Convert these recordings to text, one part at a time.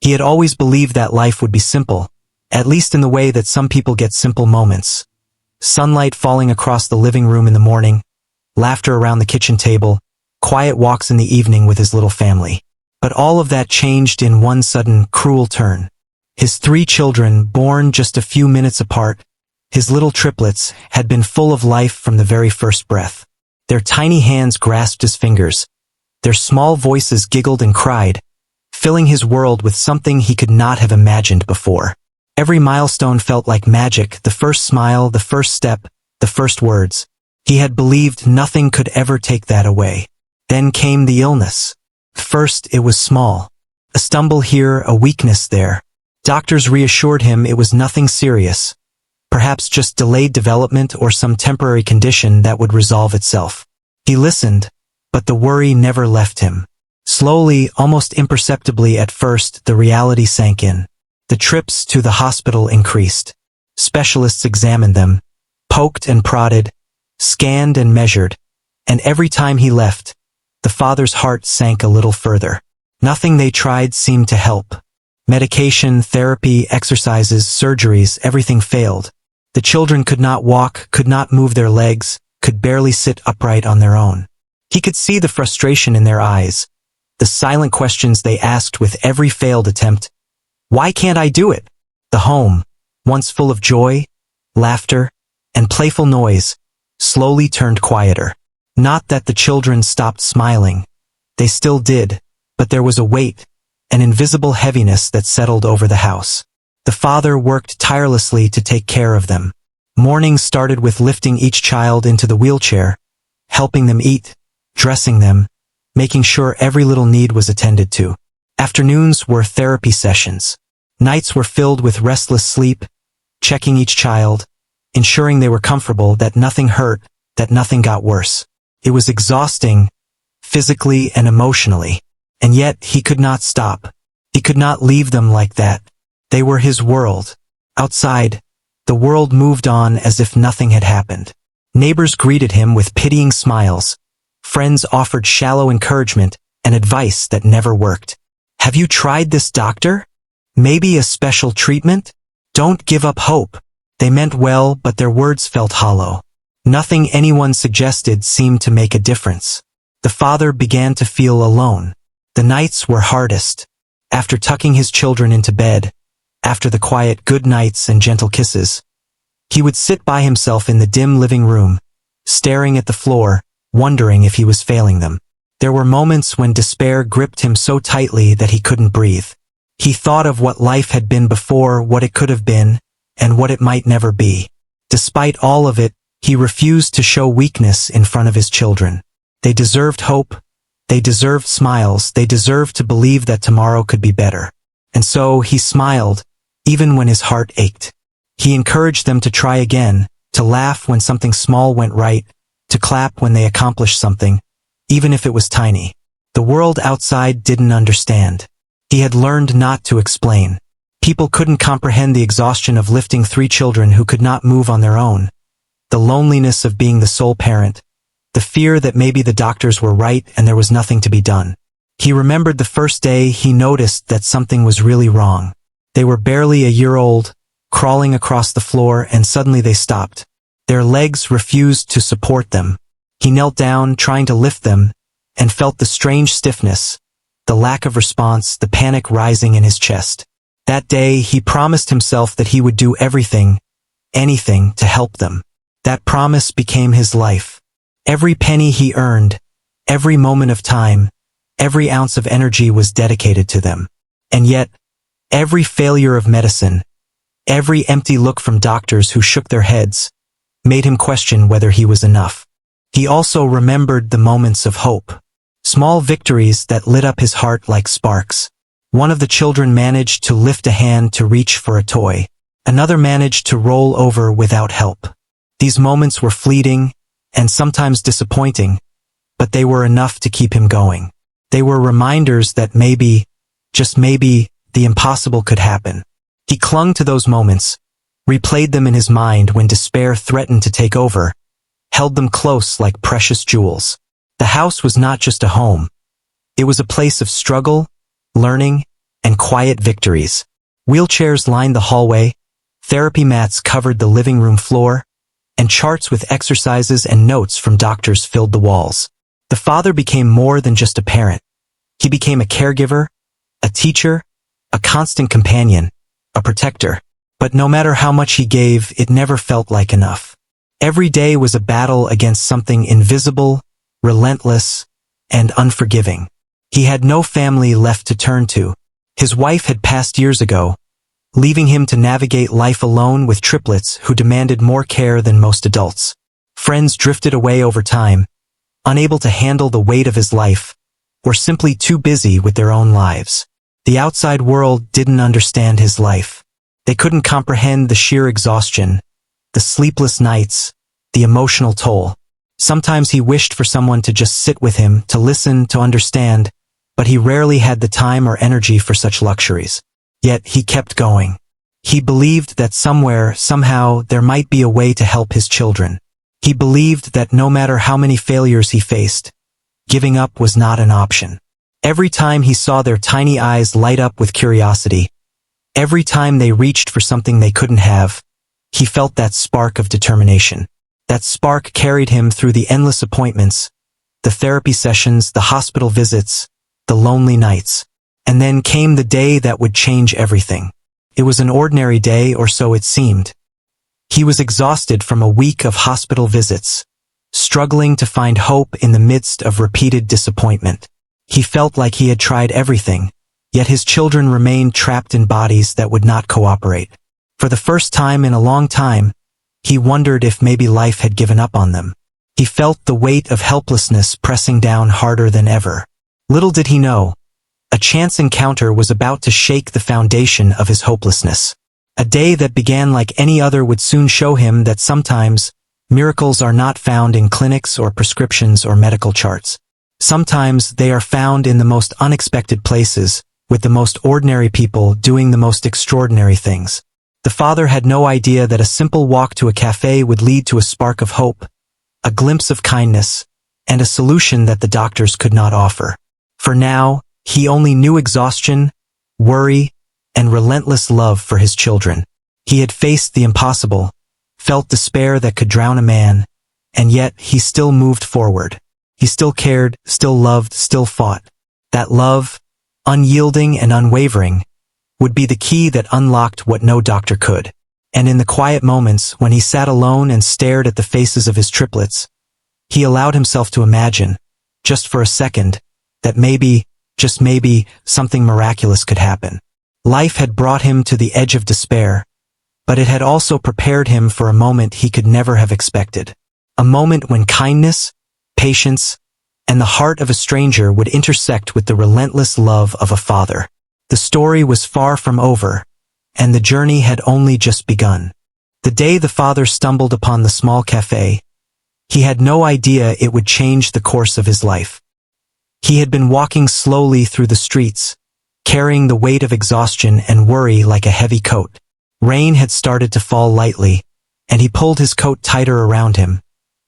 He had always believed that life would be simple, at least in the way that some people get simple moments. Sunlight falling across the living room in the morning, laughter around the kitchen table, quiet walks in the evening with his little family. But all of that changed in one sudden, cruel turn. His 3 children, born just a few minutes apart, his little triplets, had been full of life from the very first breath. Their tiny hands grasped his fingers. Their small voices giggled and cried, filling his world with something he could not have imagined before. Every milestone felt like magic, the first smile, the first step, the first words. He had believed nothing could ever take that away. Then came the illness. First, it was small. A stumble here, a weakness there. Doctors reassured him it was nothing serious. Perhaps just delayed development or some temporary condition that would resolve itself. He listened, but the worry never left him. Slowly, almost imperceptibly at first, the reality sank in. The trips to the hospital increased. Specialists examined them, poked and prodded, scanned and measured, and every time he left, the father's heart sank a little further. Nothing they tried seemed to help. Medication, therapy, exercises, surgeries, everything failed. The children could not walk, could not move their legs, could barely sit upright on their own. He could see the frustration in their eyes, the silent questions they asked with every failed attempt. Why can't I do it? The home, once full of joy, laughter, and playful noise, slowly turned quieter. Not that the children stopped smiling. They still did, but there was a weight, an invisible heaviness that settled over the house. The father worked tirelessly to take care of them. Mornings started with lifting each child into the wheelchair, helping them eat, dressing them, making sure every little need was attended to. Afternoons were therapy sessions. Nights were filled with restless sleep, checking each child, ensuring they were comfortable, that nothing hurt, that nothing got worse. It was exhausting, physically and emotionally. And yet he could not stop. He could not leave them like that. They were his world. Outside, the world moved on as if nothing had happened. Neighbors greeted him with pitying smiles. Friends offered shallow encouragement and advice that never worked. Have you tried this, doctor? Maybe a special treatment? Don't give up hope. They meant well, but their words felt hollow. Nothing anyone suggested seemed to make a difference. The father began to feel alone. The nights were hardest. After tucking his children into bed, after the quiet good nights and gentle kisses, he would sit by himself in the dim living room, staring at the floor, wondering if he was failing them. There were moments when despair gripped him so tightly that he couldn't breathe. He thought of what life had been before, what it could have been, and what it might never be. Despite all of it, he refused to show weakness in front of his children. They deserved hope. They deserved smiles. They deserved to believe that tomorrow could be better. And so he smiled, even when his heart ached. He encouraged them to try again, to laugh when something small went right, to clap when they accomplished something, even if it was tiny. The world outside didn't understand. He had learned not to explain. People couldn't comprehend the exhaustion of lifting 3 children who could not move on their own, the loneliness of being the sole parent, the fear that maybe the doctors were right and there was nothing to be done. He remembered the first day he noticed that something was really wrong. They were barely a year old, crawling across the floor, and suddenly they stopped. Their legs refused to support them. He knelt down, trying to lift them, and felt the strange stiffness, the lack of response, the panic rising in his chest. That day, he promised himself that he would do everything, anything, to help them. That promise became his life. Every penny he earned, every moment of time, every ounce of energy was dedicated to them. And yet, every failure of medicine, every empty look from doctors who shook their heads, made him question whether he was enough. He also remembered the moments of hope, small victories that lit up his heart like sparks. One of the children managed to lift a hand to reach for a toy. Another managed to roll over without help. These moments were fleeting and sometimes disappointing, but they were enough to keep him going. They were reminders that maybe, just maybe, the impossible could happen. He clung to those moments, replayed them in his mind when despair threatened to take over, held them close like precious jewels. The house was not just a home. It was a place of struggle, learning, and quiet victories. Wheelchairs lined the hallway, therapy mats covered the living room floor, and charts with exercises and notes from doctors filled the walls. The father became more than just a parent. He became a caregiver, a teacher, a constant companion, a protector. But no matter how much he gave, it never felt like enough. Every day was a battle against something invisible, relentless, and unforgiving. He had no family left to turn to. His wife had passed years ago, leaving him to navigate life alone with triplets who demanded more care than most adults. Friends drifted away over time, unable to handle the weight of his life, or simply too busy with their own lives. The outside world didn't understand his life. They couldn't comprehend the sheer exhaustion, the sleepless nights, the emotional toll. Sometimes he wished for someone to just sit with him, to listen, to understand, but he rarely had the time or energy for such luxuries. Yet he kept going. He believed that somewhere, somehow, there might be a way to help his children. He believed that no matter how many failures he faced, giving up was not an option. Every time he saw their tiny eyes light up with curiosity, every time they reached for something they couldn't have, he felt that spark of determination. That spark carried him through the endless appointments, the therapy sessions, the hospital visits, the lonely nights. And then came the day that would change everything. It was an ordinary day, or so it seemed. He was exhausted from a week of hospital visits, struggling to find hope in the midst of repeated disappointment. He felt like he had tried everything, yet his children remained trapped in bodies that would not cooperate. For the first time in a long time, he wondered if maybe life had given up on them. He felt the weight of helplessness pressing down harder than ever. Little did he know, a chance encounter was about to shake the foundation of his hopelessness. A day that began like any other would soon show him that sometimes miracles are not found in clinics or prescriptions or medical charts. Sometimes they are found in the most unexpected places, with the most ordinary people doing the most extraordinary things. The father had no idea that a simple walk to a café would lead to a spark of hope, a glimpse of kindness, and a solution that the doctors could not offer. For now, he only knew exhaustion, worry, and relentless love for his children. He had faced the impossible, felt despair that could drown a man, and yet he still moved forward. He still cared, still loved, still fought. That love, unyielding and unwavering, would be the key that unlocked what no doctor could. And in the quiet moments when he sat alone and stared at the faces of his triplets, he allowed himself to imagine, just for a second, that maybe, just maybe, something miraculous could happen. Life had brought him to the edge of despair, but it had also prepared him for a moment he could never have expected. A moment when kindness, patience, and the heart of a stranger would intersect with the relentless love of a father. The story was far from over, and the journey had only just begun. The day the father stumbled upon the small café, he had no idea it would change the course of his life. He had been walking slowly through the streets, carrying the weight of exhaustion and worry like a heavy coat. Rain had started to fall lightly, and he pulled his coat tighter around him,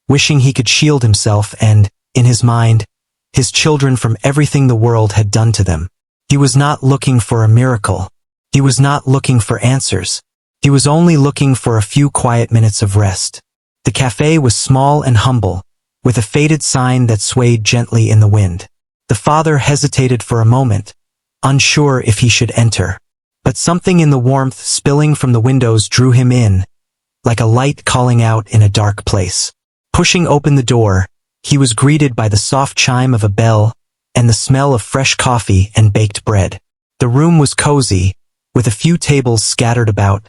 wishing he could shield himself and, in his mind, his children from everything the world had done to them. He was not looking for a miracle. He was not looking for answers. He was only looking for a few quiet minutes of rest. The café was small and humble, with a faded sign that swayed gently in the wind. The father hesitated for a moment, unsure if he should enter. But something in the warmth spilling from the windows drew him in, like a light calling out in a dark place. Pushing open the door, he was greeted by the soft chime of a bell and the smell of fresh coffee and baked bread. The room was cozy, with a few tables scattered about,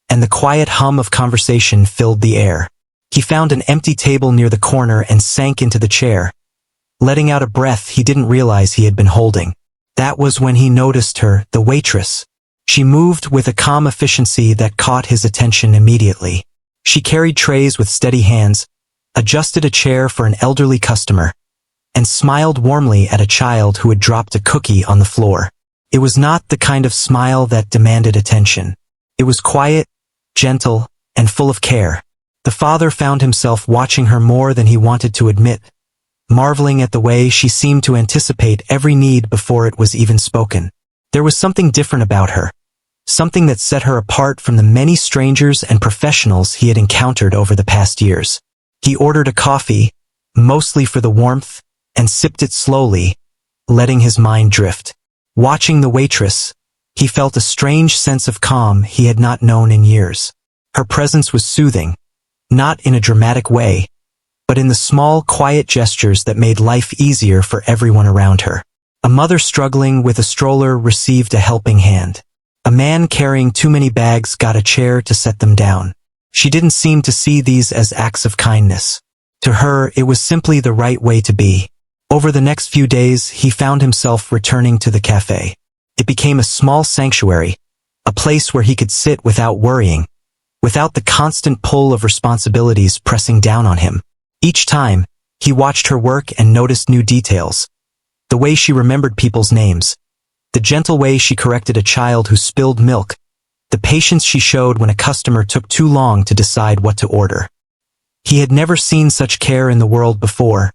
and the quiet hum of conversation filled the air. He found an empty table near the corner and sank into the chair, letting out a breath he didn't realize he had been holding. That was when he noticed her, the waitress. She moved with a calm efficiency that caught his attention immediately. She carried trays with steady hands, adjusted a chair for an elderly customer, and smiled warmly at a child who had dropped a cookie on the floor. It was not the kind of smile that demanded attention. It was quiet, gentle, and full of care. The father found himself watching her more than he wanted to admit, marveling at the way she seemed to anticipate every need before it was even spoken. There was something different about her, something that set her apart from the many strangers and professionals he had encountered over the past years. He ordered a coffee, mostly for the warmth, and sipped it slowly, letting his mind drift. Watching the waitress, he felt a strange sense of calm he had not known in years. Her presence was soothing, not in a dramatic way, but in the small, quiet gestures that made life easier for everyone around her. A mother struggling with a stroller received a helping hand. A man carrying too many bags got a chair to set them down. She didn't seem to see these as acts of kindness. To her, it was simply the right way to be. Over the next few days, he found himself returning to the café. It became a small sanctuary, a place where he could sit without worrying, without the constant pull of responsibilities pressing down on him. Each time, he watched her work and noticed new details. The way she remembered people's names, the gentle way she corrected a child who spilled milk, the patience she showed when a customer took too long to decide what to order. He had never seen such care in the world before,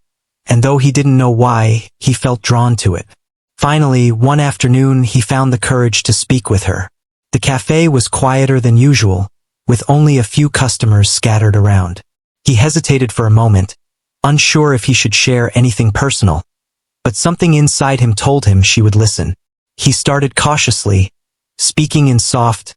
and though he didn't know why, he felt drawn to it. Finally, one afternoon, he found the courage to speak with her. The café was quieter than usual, with only a few customers scattered around. He hesitated for a moment, unsure if he should share anything personal, but something inside him told him she would listen. He started cautiously, speaking in soft,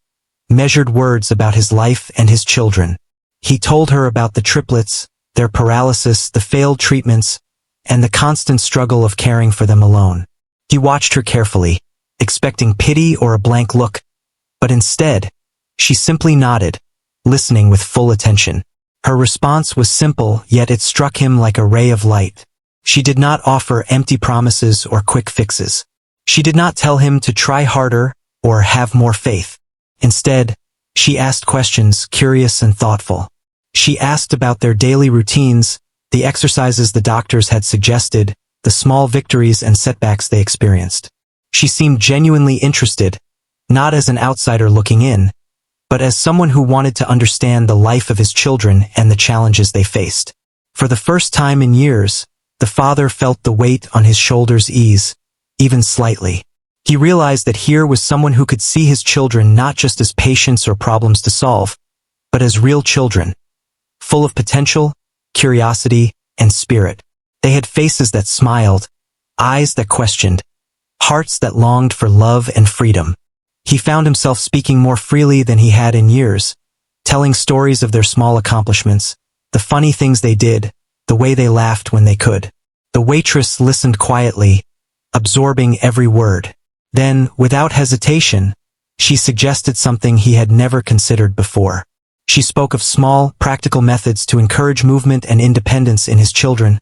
measured words about his life and his children. He told her about the triplets, their paralysis, the failed treatments, and the constant struggle of caring for them alone. He watched her carefully, expecting pity or a blank look, but instead, she simply nodded, listening with full attention. Her response was simple, yet it struck him like a ray of light. She did not offer empty promises or quick fixes. She did not tell him to try harder or have more faith. Instead, she asked questions, curious and thoughtful. She asked about their daily routines, the exercises the doctors had suggested, the small victories and setbacks they experienced. She seemed genuinely interested, not as an outsider looking in, but as someone who wanted to understand the life of his children and the challenges they faced. For the first time in years, the father felt the weight on his shoulders ease, even slightly. He realized that here was someone who could see his children not just as patients or problems to solve, but as real children, full of potential, curiosity, and spirit. They had faces that smiled, eyes that questioned, hearts that longed for love and freedom. He found himself speaking more freely than he had in years, telling stories of their small accomplishments, the funny things they did, the way they laughed when they could. The waitress listened quietly, absorbing every word. Then, without hesitation, she suggested something he had never considered before. She spoke of small, practical methods to encourage movement and independence in his children,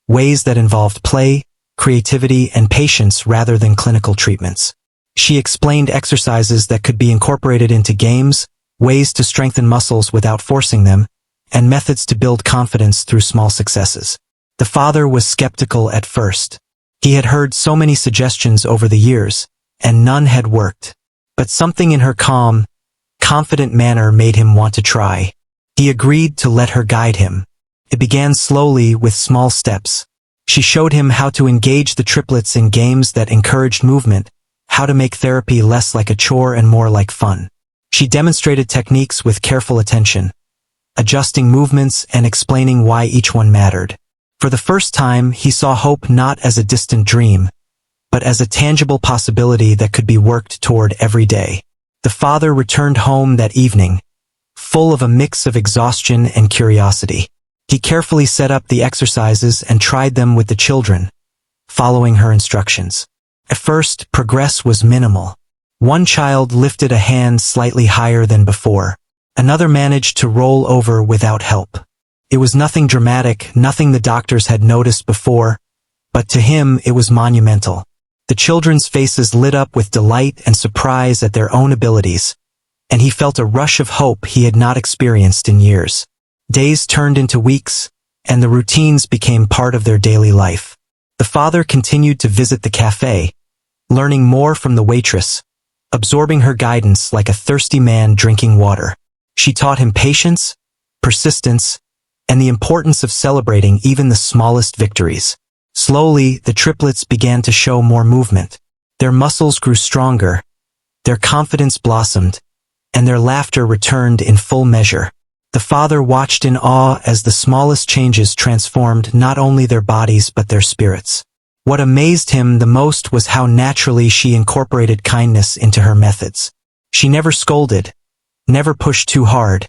ways that involved play, creativity, and patience rather than clinical treatments. She explained exercises that could be incorporated into games, ways to strengthen muscles without forcing them, and methods to build confidence through small successes. The father was skeptical at first. He had heard so many suggestions over the years, and none had worked. But something in her calm, confident manner made him want to try. He agreed to let her guide him. It began slowly with small steps. She showed him how to engage the triplets in games that encouraged movement, how to make therapy less like a chore and more like fun. She demonstrated techniques with careful attention, adjusting movements and explaining why each one mattered. For the first time, he saw hope not as a distant dream, but as a tangible possibility that could be worked toward every day. The father returned home that evening, full of a mix of exhaustion and curiosity. He carefully set up the exercises and tried them with the children, following her instructions. At first, progress was minimal. One child lifted a hand slightly higher than before. Another managed to roll over without help. It was nothing dramatic, nothing the doctors had noticed before, but to him it was monumental. The children's faces lit up with delight and surprise at their own abilities, and he felt a rush of hope he had not experienced in years. Days turned into weeks, and the routines became part of their daily life. The father continued to visit the café, learning more from the waitress, absorbing her guidance like a thirsty man drinking water. She taught him patience, persistence, and the importance of celebrating even the smallest victories. Slowly, the triplets began to show more movement. Their muscles grew stronger, their confidence blossomed, and their laughter returned in full measure. The father watched in awe as the smallest changes transformed not only their bodies but their spirits. What amazed him the most was how naturally she incorporated kindness into her methods. She never scolded, never pushed too hard,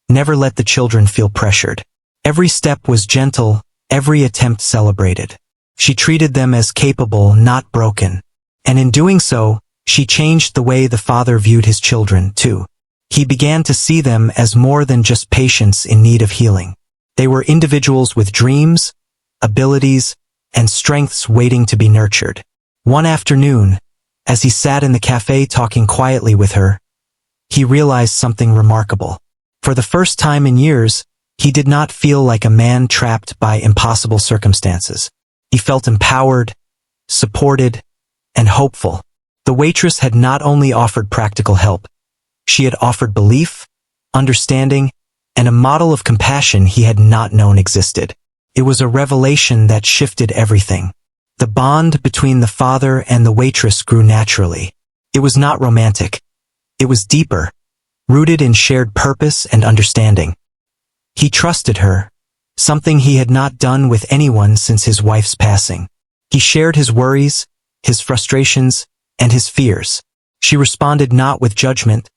never let the children feel pressured. Every step was gentle, every attempt celebrated. She treated them as capable, not broken. And in doing so, she changed the way the father viewed his children, too. He began to see them as more than just patients in need of healing. They were individuals with dreams, abilities, and strengths waiting to be nurtured. One afternoon, as he sat in the café talking quietly with her, he realized something remarkable. For the first time in years, he did not feel like a man trapped by impossible circumstances. He felt empowered, supported, and hopeful. The waitress had not only offered practical help, she had offered belief, understanding, and a model of compassion he had not known existed. It was a revelation that shifted everything. The bond between the father and the waitress grew naturally. It was not romantic. It was deeper, rooted in shared purpose and understanding. He trusted her, something he had not done with anyone since his wife's passing. He shared his worries, his frustrations, and his fears. She responded not with judgment,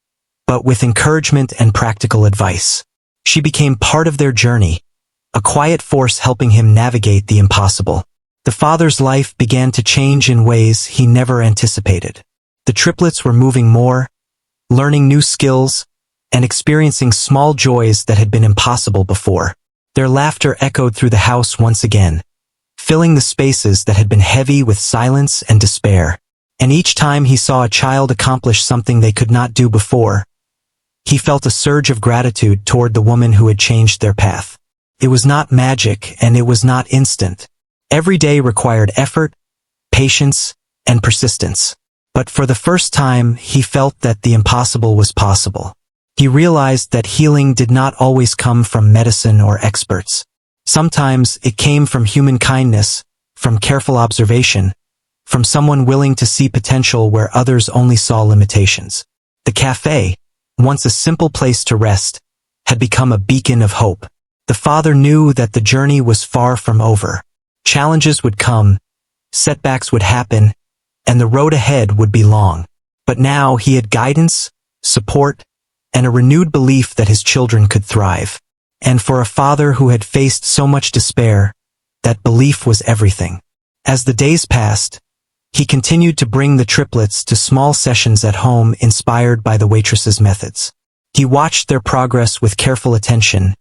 but with encouragement and practical advice. She became part of their journey, a quiet force helping him navigate the impossible. The father's life began to change in ways he never anticipated. The triplets were moving more, learning new skills, and experiencing small joys that had been impossible before. Their laughter echoed through the house once again, filling the spaces that had been heavy with silence and despair. And each time he saw a child accomplish something they could not do before, he felt a surge of gratitude toward the woman who had changed their path. It was not magic, and it was not instant. Every day required effort, patience, and persistence. But for the first time, he felt that the impossible was possible. He realized that healing did not always come from medicine or experts. Sometimes it came from human kindness, from careful observation, from someone willing to see potential where others only saw limitations. The café, once a simple place to rest, had become a beacon of hope. The father knew that the journey was far from over. Challenges would come, setbacks would happen, and the road ahead would be long. But now he had guidance, support, and a renewed belief that his children could thrive. And for a father who had faced so much despair, that belief was everything. As the days passed, he continued to bring the triplets to small sessions at home inspired by the waitress's methods. He watched their progress with careful attention,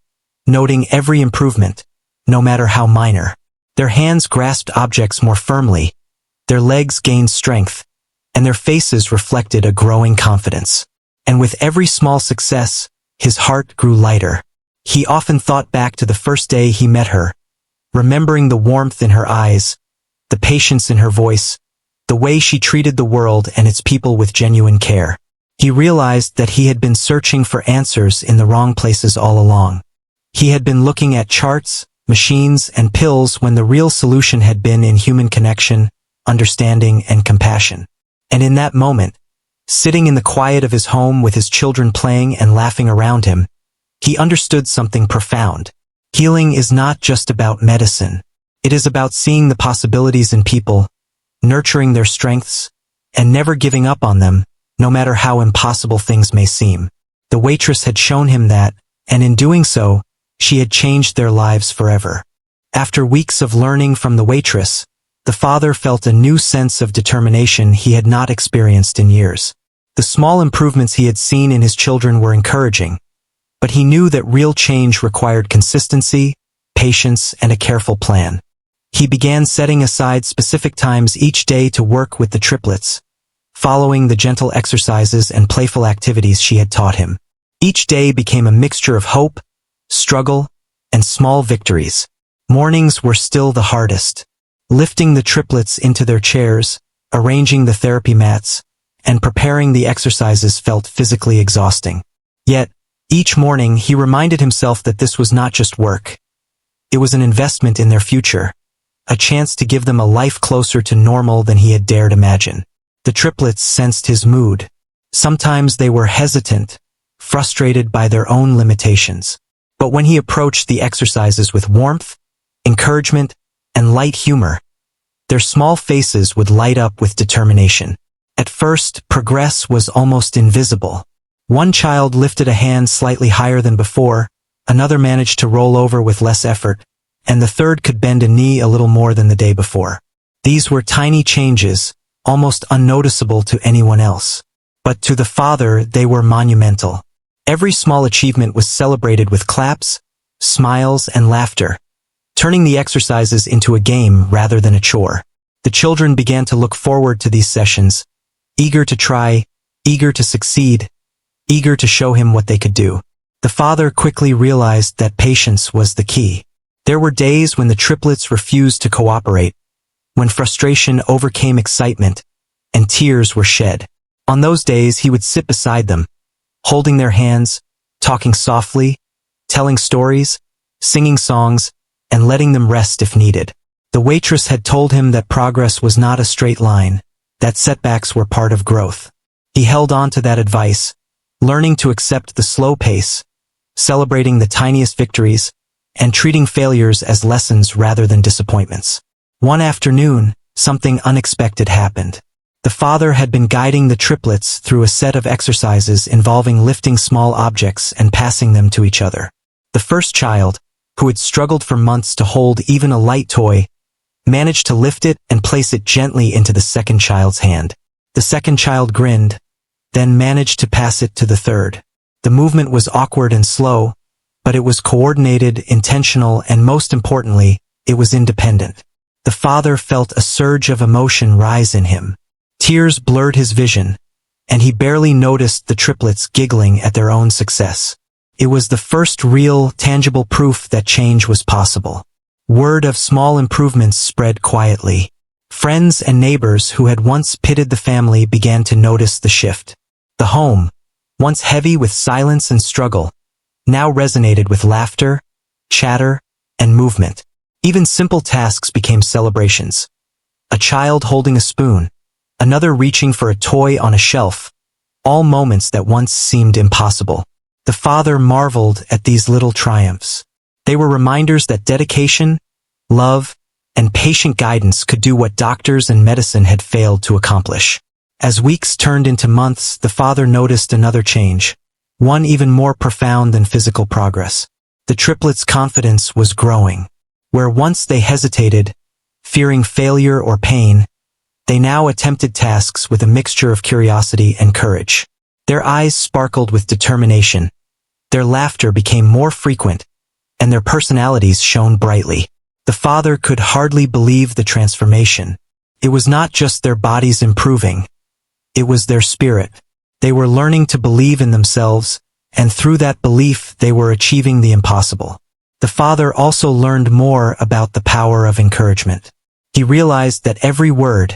noting every improvement, no matter how minor. Their hands grasped objects more firmly, their legs gained strength, and their faces reflected a growing confidence. And with every small success, his heart grew lighter. He often thought back to the first day he met her, remembering the warmth in her eyes, the patience in her voice, the way she treated the world and its people with genuine care. He realized that he had been searching for answers in the wrong places all along. He had been looking at charts, machines, and pills when the real solution had been in human connection, understanding, and compassion. And in that moment, sitting in the quiet of his home with his children playing and laughing around him, he understood something profound. Healing is not just about medicine. It is about seeing the possibilities in people, nurturing their strengths, and never giving up on them, no matter how impossible things may seem. The waitress had shown him that, and in doing so, she had changed their lives forever. After weeks of learning from the waitress, the father felt a new sense of determination he had not experienced in years. The small improvements he had seen in his children were encouraging, but he knew that real change required consistency, patience, and a careful plan. He began setting aside specific times each day to work with the triplets, following the gentle exercises and playful activities she had taught him. Each day became a mixture of hope, struggle, and small victories. Mornings were still the hardest. Lifting the triplets into their chairs, arranging the therapy mats, and preparing the exercises felt physically exhausting. Yet, each morning he reminded himself that this was not just work. It was an investment in their future, a chance to give them a life closer to normal than he had dared imagine. The triplets sensed his mood. Sometimes they were hesitant, frustrated by their own limitations. But when he approached the exercises with warmth, encouragement, and light humor, their small faces would light up with determination. At first, progress was almost invisible. One child lifted a hand slightly higher than before, another managed to roll over with less effort, and the third could bend a knee a little more than the day before. These were tiny changes, almost unnoticeable to anyone else. But to the father, they were monumental. Every small achievement was celebrated with claps, smiles, and laughter, turning the exercises into a game rather than a chore. The children began to look forward to these sessions, eager to try, eager to succeed, eager to show him what they could do. The father quickly realized that patience was the key. There were days when the triplets refused to cooperate, when frustration overcame excitement, and tears were shed. On those days, he would sit beside them, holding their hands, talking softly, telling stories, singing songs, and letting them rest if needed. The waitress had told him that progress was not a straight line, that setbacks were part of growth. He held on to that advice, learning to accept the slow pace, celebrating the tiniest victories, and treating failures as lessons rather than disappointments. One afternoon, something unexpected happened. The father had been guiding the triplets through a set of exercises involving lifting small objects and passing them to each other. The first child, who had struggled for months to hold even a light toy, managed to lift it and place it gently into the second child's hand. The second child grinned, then managed to pass it to the third. The movement was awkward and slow, but it was coordinated, intentional, and most importantly, it was independent. The father felt a surge of emotion rise in him. Tears blurred his vision, and he barely noticed the triplets giggling at their own success. It was the first real, tangible proof that change was possible. Word of small improvements spread quietly. Friends and neighbors who had once pitied the family began to notice the shift. The home, once heavy with silence and struggle, now resonated with laughter, chatter, and movement. Even simple tasks became celebrations. A child holding a spoon, another reaching for a toy on a shelf, all moments that once seemed impossible. The father marveled at these little triumphs. They were reminders that dedication, love, and patient guidance could do what doctors and medicine had failed to accomplish. As weeks turned into months, the father noticed another change, one even more profound than physical progress. The triplets' confidence was growing. Where once they hesitated, fearing failure or pain, they now attempted tasks with a mixture of curiosity and courage. Their eyes sparkled with determination, their laughter became more frequent, and their personalities shone brightly. The father could hardly believe the transformation. It was not just their bodies improving, it was their spirit. They were learning to believe in themselves, and through that belief they were achieving the impossible. The father also learned more about the power of encouragement. He realized that every word,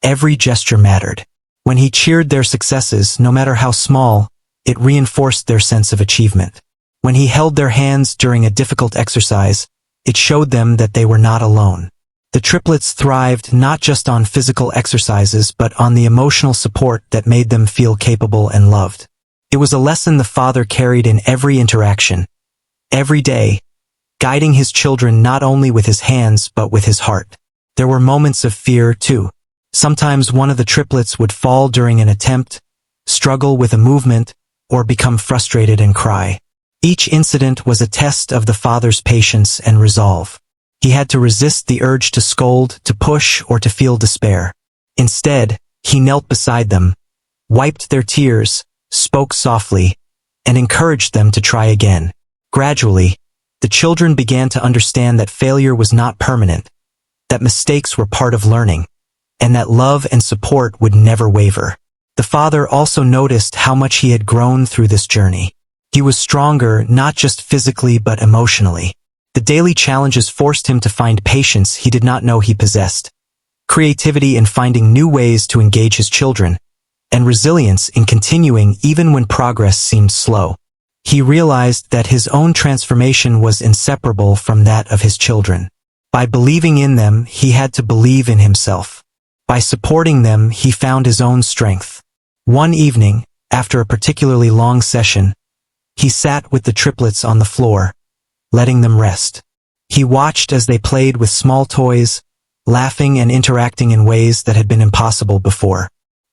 every gesture mattered. When he cheered their successes, no matter how small, it reinforced their sense of achievement. When he held their hands during a difficult exercise, it showed them that they were not alone. The triplets thrived not just on physical exercises but on the emotional support that made them feel capable and loved. It was a lesson the father carried in every interaction, every day, guiding his children not only with his hands but with his heart. There were moments of fear, too. Sometimes one of the triplets would fall during an attempt, struggle with a movement, or become frustrated and cry. Each incident was a test of the father's patience and resolve. He had to resist the urge to scold, to push, or to feel despair. Instead, he knelt beside them, wiped their tears, spoke softly, and encouraged them to try again. Gradually, the children began to understand that failure was not permanent, that mistakes were part of learning, and that love and support would never waver. The father also noticed how much he had grown through this journey. He was stronger not just physically but emotionally. The daily challenges forced him to find patience he did not know he possessed, creativity in finding new ways to engage his children, and resilience in continuing even when progress seemed slow. He realized that his own transformation was inseparable from that of his children. By believing in them, he had to believe in himself. By supporting them, he found his own strength. One evening, after a particularly long session, he sat with the triplets on the floor, letting them rest. He watched as they played with small toys, laughing and interacting in ways that had been impossible before.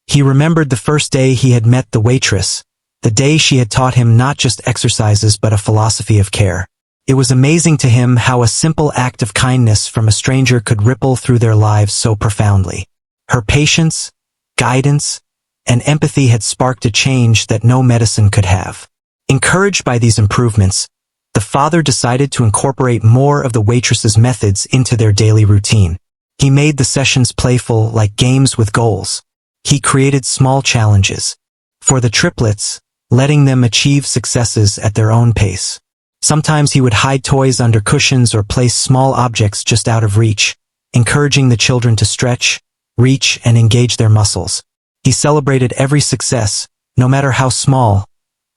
He remembered the first day he had met the waitress, the day she had taught him not just exercises but a philosophy of care. It was amazing to him how a simple act of kindness from a stranger could ripple through their lives so profoundly. Her patience, guidance, and empathy had sparked a change that no medicine could have. Encouraged by these improvements, the father decided to incorporate more of the waitress's methods into their daily routine. He made the sessions playful, like games with goals. He created small challenges for the triplets, letting them achieve successes at their own pace. Sometimes he would hide toys under cushions or place small objects just out of reach, encouraging the children to stretch, reach, and engage their muscles. He celebrated every success, no matter how small,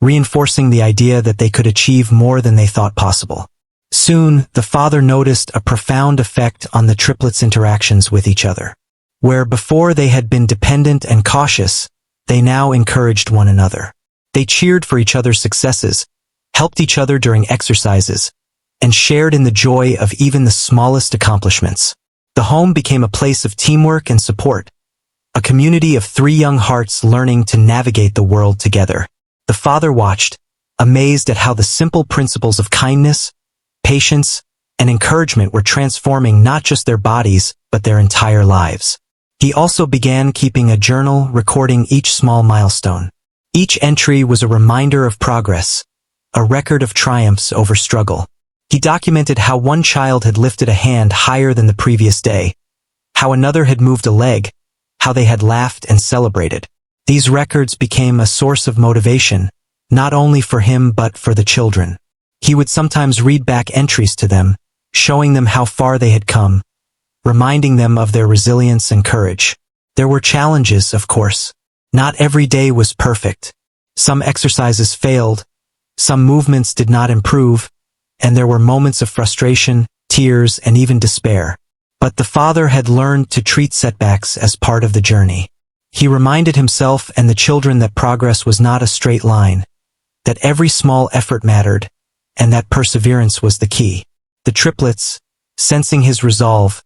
reinforcing the idea that they could achieve more than they thought possible. Soon, the father noticed a profound effect on the triplets' interactions with each other. Where before they had been dependent and cautious, they now encouraged one another. They cheered for each other's successes, helped each other during exercises, and shared in the joy of even the smallest accomplishments. The home became a place of teamwork and support, a community of three young hearts learning to navigate the world together. The father watched, amazed at how the simple principles of kindness, patience, and encouragement were transforming not just their bodies, but their entire lives. He also began keeping a journal, recording each small milestone. Each entry was a reminder of progress, a record of triumphs over struggle. He documented how one child had lifted a hand higher than the previous day, how another had moved a leg, how they had laughed and celebrated. These records became a source of motivation, not only for him but for the children. He would sometimes read back entries to them, showing them how far they had come, reminding them of their resilience and courage. There were challenges, of course. Not every day was perfect. Some exercises failed, some movements did not improve, and there were moments of frustration, tears, and even despair. But the father had learned to treat setbacks as part of the journey. He reminded himself and the children that progress was not a straight line, that every small effort mattered, and that perseverance was the key. The triplets, sensing his resolve,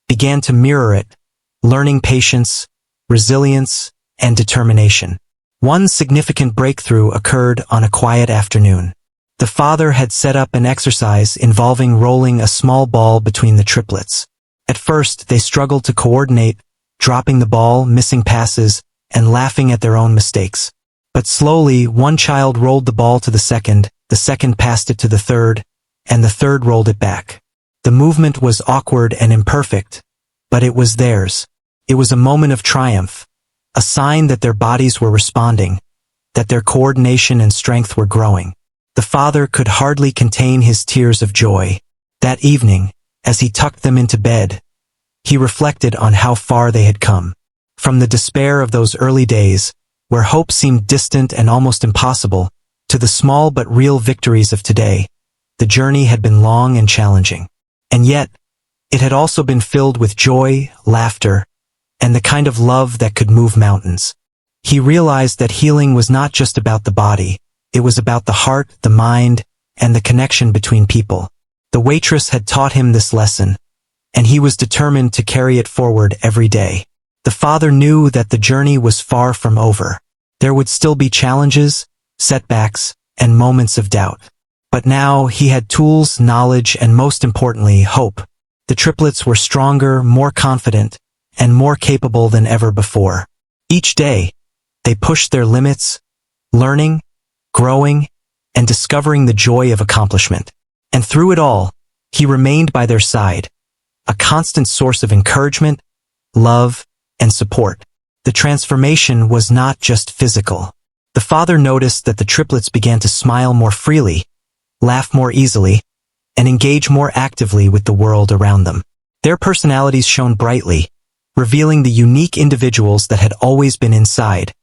began to mirror it, learning patience, resilience, and determination. One significant breakthrough occurred on a quiet afternoon. The father had set up an exercise involving rolling a small ball between the triplets. At first, they struggled to coordinate, dropping the ball, missing passes, and laughing at their own mistakes. But slowly, one child rolled the ball to the second passed it to the third, and the third rolled it back. The movement was awkward and imperfect, but it was theirs. It was a moment of triumph, a sign that their bodies were responding, that their coordination and strength were growing. The father could hardly contain his tears of joy. That evening, as he tucked them into bed, he reflected on how far they had come. From the despair of those early days, where hope seemed distant and almost impossible, to the small but real victories of today, the journey had been long and challenging. And yet, it had also been filled with joy, laughter, and the kind of love that could move mountains. He realized that healing was not just about the body, it was about the heart, the mind, and the connection between people. The waitress had taught him this lesson, and he was determined to carry it forward every day. The father knew that the journey was far from over. There would still be challenges, setbacks, and moments of doubt. But now he had tools, knowledge, and most importantly, hope. The triplets were stronger, more confident, and more capable than ever before. Each day, they pushed their limits, learning, growing, and discovering the joy of accomplishment. And through it all, he remained by their side, a constant source of encouragement, love, and support. The transformation was not just physical. The father noticed that the triplets began to smile more freely, laugh more easily, and engage more actively with the world around them. Their personalities shone brightly, revealing the unique individuals that had always been inside,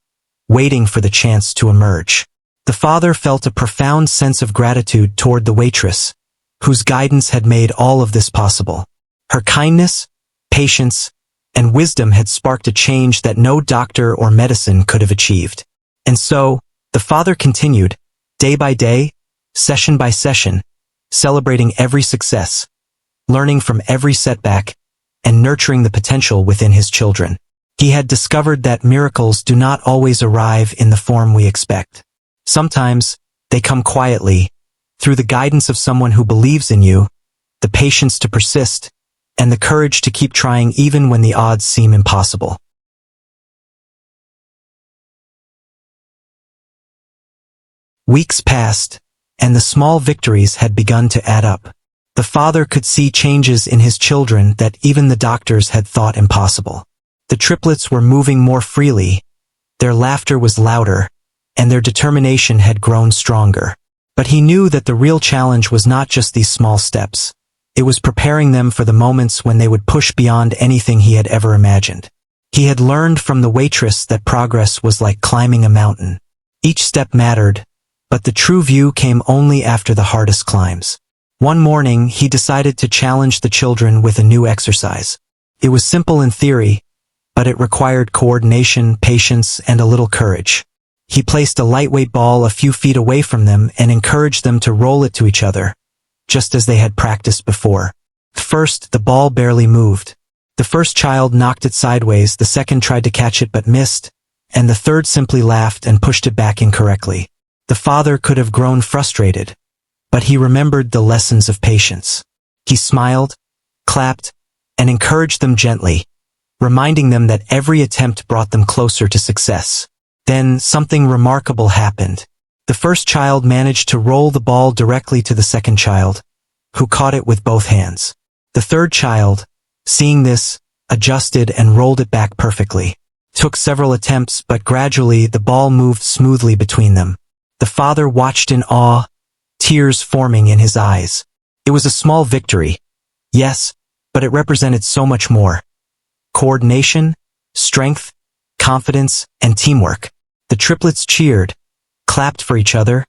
waiting for the chance to emerge. The father felt a profound sense of gratitude toward the waitress, whose guidance had made all of this possible. Her kindness, patience, and wisdom had sparked a change that no doctor or medicine could have achieved. And so, the father continued, day by day, session by session, celebrating every success, learning from every setback, and nurturing the potential within his children. He had discovered that miracles do not always arrive in the form we expect. Sometimes, they come quietly, through the guidance of someone who believes in you, the patience to persist, and the courage to keep trying even when the odds seem impossible. Weeks passed, and the small victories had begun to add up. The father could see changes in his children that even the doctors had thought impossible. The triplets were moving more freely, their laughter was louder, and their determination had grown stronger. But he knew that the real challenge was not just these small steps. It was preparing them for the moments when they would push beyond anything he had ever imagined. He had learned from the waitress that progress was like climbing a mountain. Each step mattered, but the true view came only after the hardest climbs. One morning, he decided to challenge the children with a new exercise. It was simple in theory, but it required coordination, patience, and a little courage. He placed a lightweight ball a few feet away from them and encouraged them to roll it to each other, just as they had practiced before. First, the ball barely moved. The first child knocked it sideways, the second tried to catch it but missed, and the third simply laughed and pushed it back incorrectly. The father could have grown frustrated, but he remembered the lessons of patience. He smiled, clapped, and encouraged them gently, reminding them that every attempt brought them closer to success. Then something remarkable happened. The first child managed to roll the ball directly to the second child, who caught it with both hands. The third child, seeing this, adjusted and rolled it back perfectly. Took several attempts, but gradually the ball moved smoothly between them. The father watched in awe, tears forming in his eyes. It was a small victory, yes, but it represented so much more. Coordination, strength, confidence, and teamwork. The triplets cheered, clapped for each other,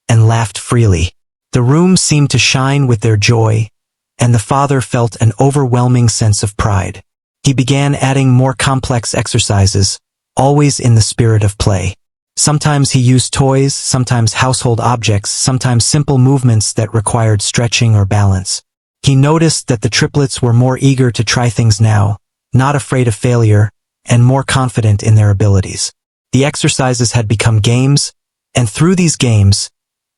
and laughed freely. The room seemed to shine with their joy, and the father felt an overwhelming sense of pride. He began adding more complex exercises, always in the spirit of play. Sometimes he used toys, sometimes household objects, sometimes simple movements that required stretching or balance. He noticed that the triplets were more eager to try things now, not afraid of failure, and more confident in their abilities. The exercises had become games, and through these games,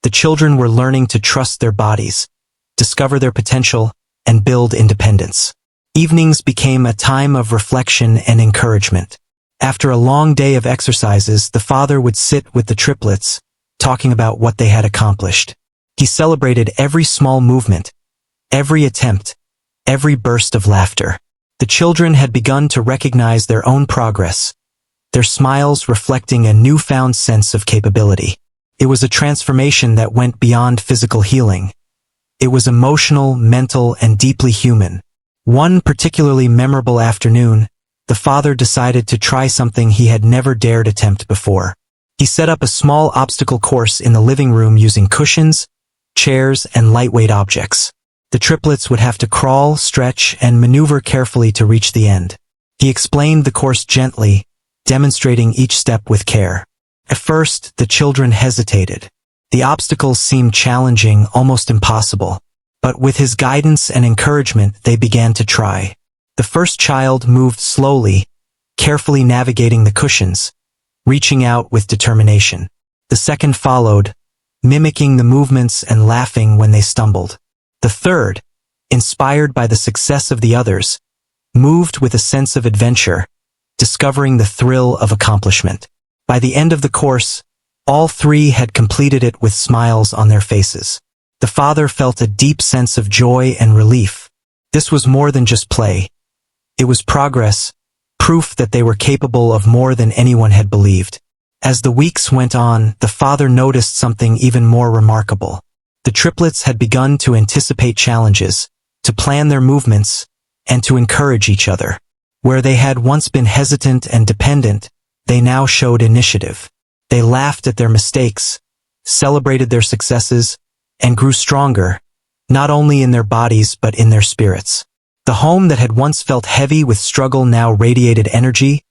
the children were learning to trust their bodies, discover their potential, and build independence. Evenings became a time of reflection and encouragement. After a long day of exercises, the father would sit with the triplets, talking about what they had accomplished. He celebrated every small movement, every attempt, every burst of laughter. The children had begun to recognize their own progress, their smiles reflecting a newfound sense of capability. It was a transformation that went beyond physical healing. It was emotional, mental, and deeply human. One particularly memorable afternoon, the father decided to try something he had never dared attempt before. He set up a small obstacle course in the living room using cushions, chairs, and lightweight objects. The triplets would have to crawl, stretch, and maneuver carefully to reach the end. He explained the course gently, demonstrating each step with care. At first, the children hesitated. The obstacles seemed challenging, almost impossible. But with his guidance and encouragement, they began to try. The first child moved slowly, carefully navigating the cushions, reaching out with determination. The second followed, mimicking the movements and laughing when they stumbled. The third, inspired by the success of the others, moved with a sense of adventure, discovering the thrill of accomplishment. By the end of the course, all three had completed it with smiles on their faces. The father felt a deep sense of joy and relief. This was more than just play. It was progress, proof that they were capable of more than anyone had believed. As the weeks went on, the father noticed something even more remarkable. The triplets had begun to anticipate challenges, to plan their movements, and to encourage each other. Where they had once been hesitant and dependent, they now showed initiative. They laughed at their mistakes, celebrated their successes, and grew stronger, not only in their bodies but in their spirits. The home that had once felt heavy with struggle now radiated energy,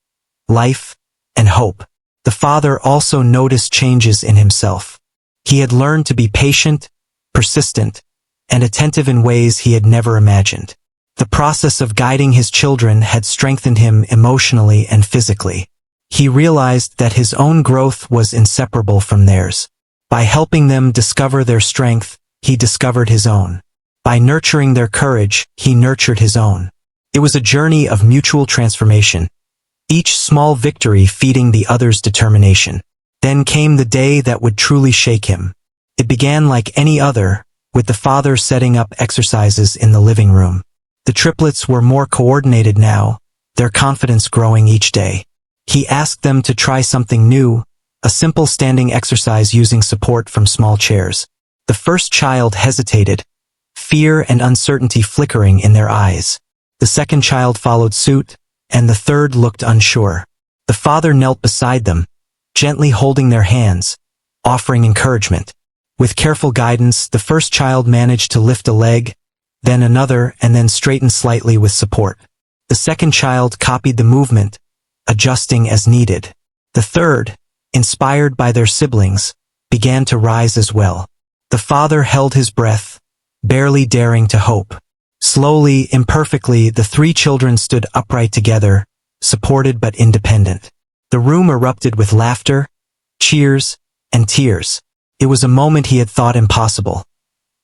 life, and hope. The father also noticed changes in himself. He had learned to be patient, persistent, and attentive in ways he had never imagined. The process of guiding his children had strengthened him emotionally and physically. He realized that his own growth was inseparable from theirs. By helping them discover their strength, he discovered his own. By nurturing their courage, he nurtured his own. It was a journey of mutual transformation, each small victory feeding the other's determination. Then came the day that would truly shake him. It began like any other, with the father setting up exercises in the living room. The triplets were more coordinated now, their confidence growing each day. He asked them to try something new, a simple standing exercise using support from small chairs. The first child hesitated, fear and uncertainty flickering in their eyes. The second child followed suit, and the third looked unsure. The father knelt beside them, gently holding their hands, offering encouragement. With careful guidance, the first child managed to lift a leg, then another, and then straighten slightly with support. The second child copied the movement, adjusting as needed. The third, inspired by their siblings, began to rise as well. The father held his breath, barely daring to hope. Slowly, imperfectly, the three children stood upright together, supported but independent. The room erupted with laughter, cheers, and tears. It was a moment he had thought impossible.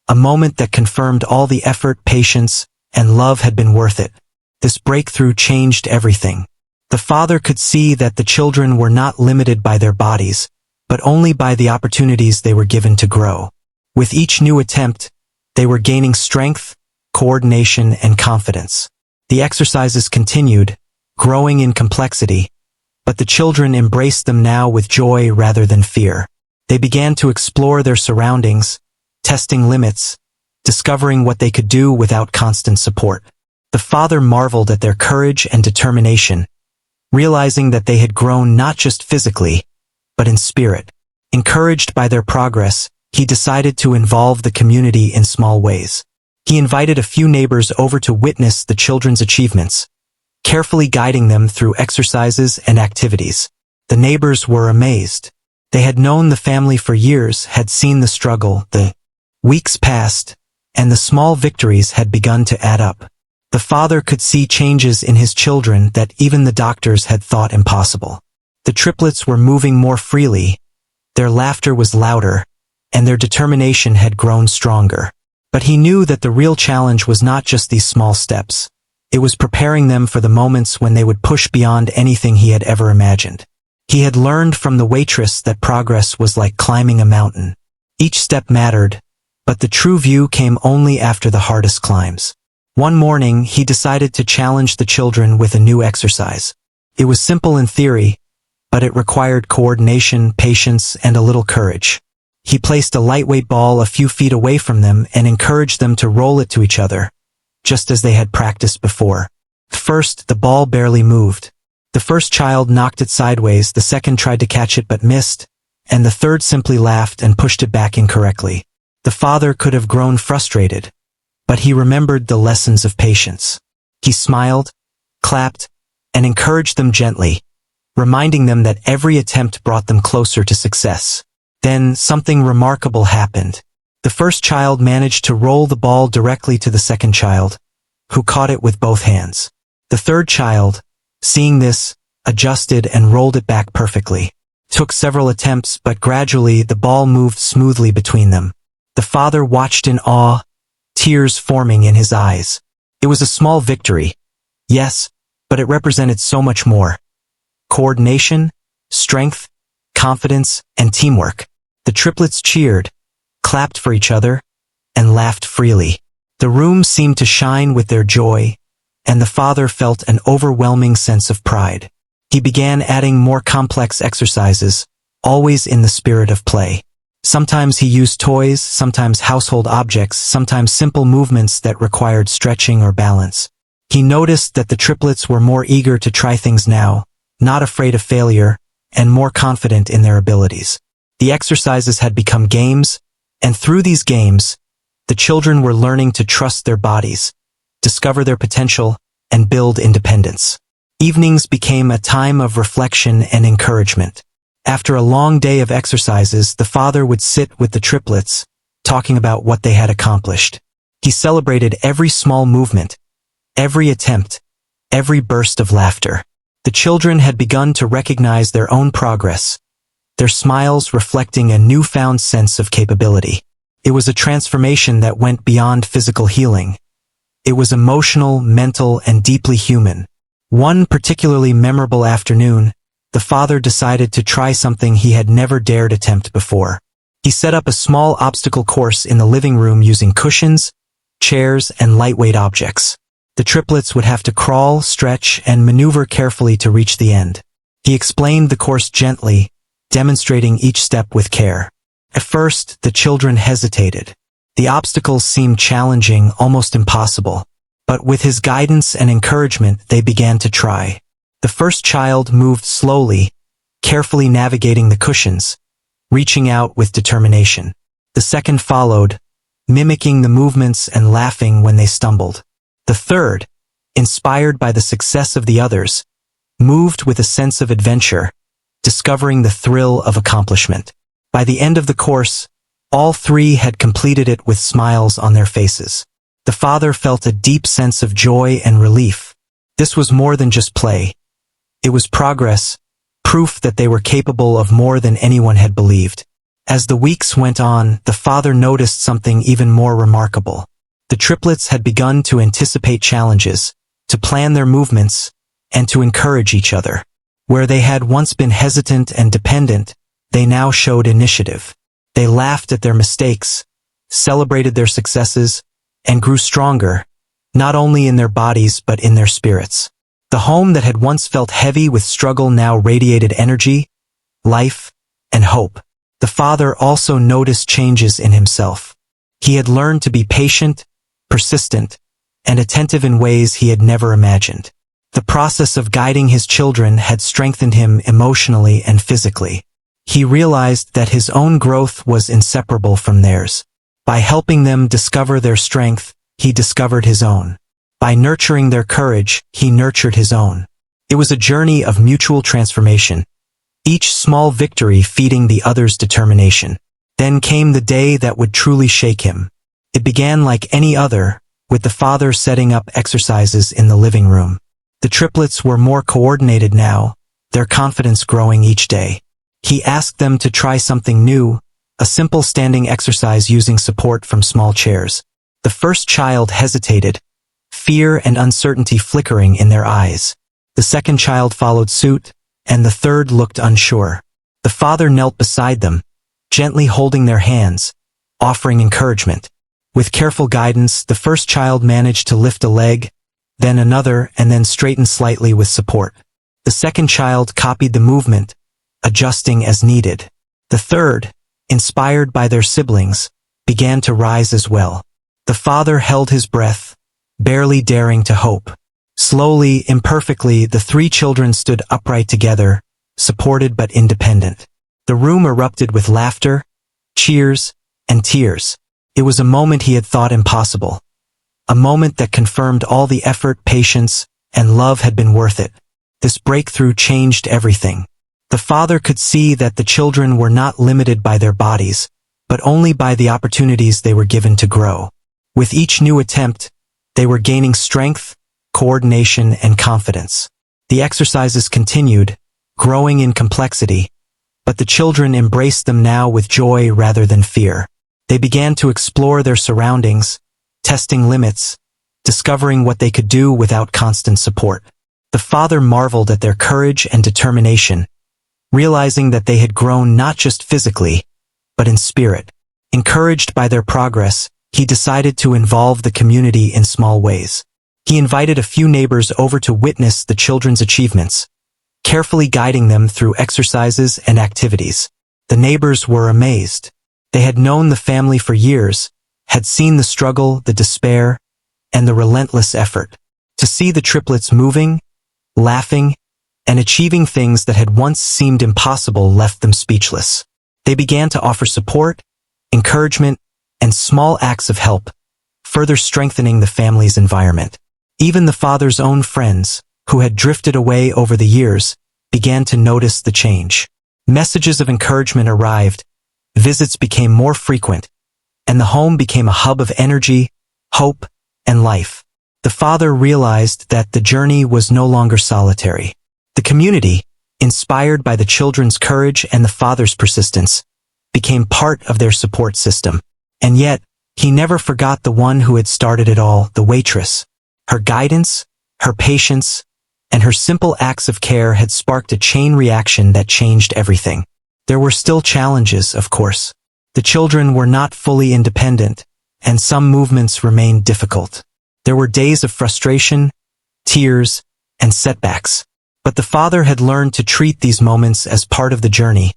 A moment that confirmed all the effort, patience, and love had been worth it. This breakthrough changed everything. The father could see that the children were not limited by their bodies, but only by the opportunities they were given to grow. With each new attempt, they were gaining strength, coordination, and confidence. The exercises continued, growing in complexity, but the children embraced them now with joy rather than fear. They began to explore their surroundings, testing limits, discovering what they could do without constant support. The father marveled at their courage and determination, realizing that they had grown not just physically, but in spirit. Encouraged by their progress, he decided to involve the community in small ways. He invited a few neighbors over to witness the children's achievements, carefully guiding them through exercises and activities. The neighbors were amazed. They had known the family for years, had seen the struggle, the weeks passed, and the small victories had begun to add up. The father could see changes in his children that even the doctors had thought impossible. The triplets were moving more freely, their laughter was louder, and their determination had grown stronger. But he knew that the real challenge was not just these small steps. It was preparing them for the moments when they would push beyond anything he had ever imagined. He had learned from the waitress that progress was like climbing a mountain. Each step mattered, but the true view came only after the hardest climbs. One morning, he decided to challenge the children with a new exercise. It was simple in theory, but it required coordination, patience, and a little courage. He placed a lightweight ball a few feet away from them and encouraged them to roll it to each other, just as they had practiced before. First, the ball barely moved. The first child knocked it sideways, the second tried to catch it but missed, and the third simply laughed and pushed it back incorrectly. The father could have grown frustrated, but he remembered the lessons of patience. He smiled, clapped, and encouraged them gently, reminding them that every attempt brought them closer to success. Then something remarkable happened. The first child managed to roll the ball directly to the second child, who caught it with both hands. The third child, seeing this, adjusted and rolled it back perfectly. Took several attempts, but gradually the ball moved smoothly between them. The father watched in awe, tears forming in his eyes. It was a small victory, yes, but it represented so much more. Coordination, strength, confidence, and teamwork. The triplets cheered, clapped for each other, and laughed freely. The room seemed to shine with their joy, and the father felt an overwhelming sense of pride. He began adding more complex exercises, always in the spirit of play. Sometimes he used toys, sometimes household objects, sometimes simple movements that required stretching or balance. He noticed that the triplets were more eager to try things now, not afraid of failure, and more confident in their abilities. The exercises had become games, and through these games, the children were learning to trust their bodies, discover their potential, and build independence. Evenings became a time of reflection and encouragement. After a long day of exercises, the father would sit with the triplets, talking about what they had accomplished. He celebrated every small movement, every attempt, every burst of laughter. The children had begun to recognize their own progress, their smiles reflecting a newfound sense of capability. It was a transformation that went beyond physical healing. It was emotional, mental, and deeply human. One particularly memorable afternoon, the father decided to try something he had never dared attempt before. He set up a small obstacle course in the living room using cushions, chairs, and lightweight objects. The triplets would have to crawl, stretch, and maneuver carefully to reach the end. He explained the course gently, demonstrating each step with care. At first, the children hesitated. The obstacles seemed challenging, almost impossible. But with his guidance and encouragement, they began to try. The first child moved slowly, carefully navigating the cushions, reaching out with determination. The second followed, mimicking the movements and laughing when they stumbled. The third, inspired by the success of the others, moved with a sense of adventure, discovering the thrill of accomplishment. By the end of the course, all three had completed it with smiles on their faces. The father felt a deep sense of joy and relief. This was more than just play. It was progress, proof that they were capable of more than anyone had believed. As the weeks went on, the father noticed something even more remarkable. The triplets had begun to anticipate challenges, to plan their movements, and to encourage each other. Where they had once been hesitant and dependent, they now showed initiative. They laughed at their mistakes, celebrated their successes, and grew stronger, not only in their bodies but in their spirits. The home that had once felt heavy with struggle now radiated energy, life, and hope. The father also noticed changes in himself. He had learned to be patient, persistent, and attentive in ways he had never imagined. The process of guiding his children had strengthened him emotionally and physically. He realized that his own growth was inseparable from theirs. By helping them discover their strength, he discovered his own. By nurturing their courage, he nurtured his own. It was a journey of mutual transformation, each small victory feeding the other's determination. Then came the day that would truly shake him. It began like any other, with the father setting up exercises in the living room. The triplets were more coordinated now, their confidence growing each day. He asked them to try something new, a simple standing exercise using support from small chairs. The first child hesitated, fear and uncertainty flickering in their eyes. The second child followed suit, and the third looked unsure. The father knelt beside them, gently holding their hands, offering encouragement. With careful guidance, the first child managed to lift a leg, then another, and then straighten slightly with support. The second child copied the movement, adjusting as needed. The third, inspired by their siblings, began to rise as well. The father held his breath, barely daring to hope. Slowly, imperfectly, the three children stood upright together, supported but independent. The room erupted with laughter, cheers, and tears. It was a moment he had thought impossible. A moment that confirmed all the effort, patience, and love had been worth it. This breakthrough changed everything. The father could see that the children were not limited by their bodies, but only by the opportunities they were given to grow. With each new attempt, they were gaining strength, coordination, and confidence. The exercises continued, growing in complexity, but the children embraced them now with joy rather than fear. They began to explore their surroundings, testing limits, discovering what they could do without constant support. The father marveled at their courage and determination, realizing that they had grown not just physically, but in spirit. Encouraged by their progress, he decided to involve the community in small ways. He invited a few neighbors over to witness the children's achievements, carefully guiding them through exercises and activities. The neighbors were amazed. They had known the family for years, had seen the struggle, the despair, and the relentless effort. To see the triplets moving, laughing, and achieving things that had once seemed impossible left them speechless. They began to offer support, encouragement, and small acts of help, further strengthening the family's environment. Even the father's own friends, who had drifted away over the years, began to notice the change. Messages of encouragement arrived, visits became more frequent, and the home became a hub of energy, hope, and life. The father realized that the journey was no longer solitary. The community, inspired by the children's courage and the father's persistence, became part of their support system. And yet, he never forgot the one who had started it all, the waitress. Her guidance, her patience, and her simple acts of care had sparked a chain reaction that changed everything. There were still challenges, of course. The children were not fully independent, and some movements remained difficult. There were days of frustration, tears, and setbacks. But the father had learned to treat these moments as part of the journey,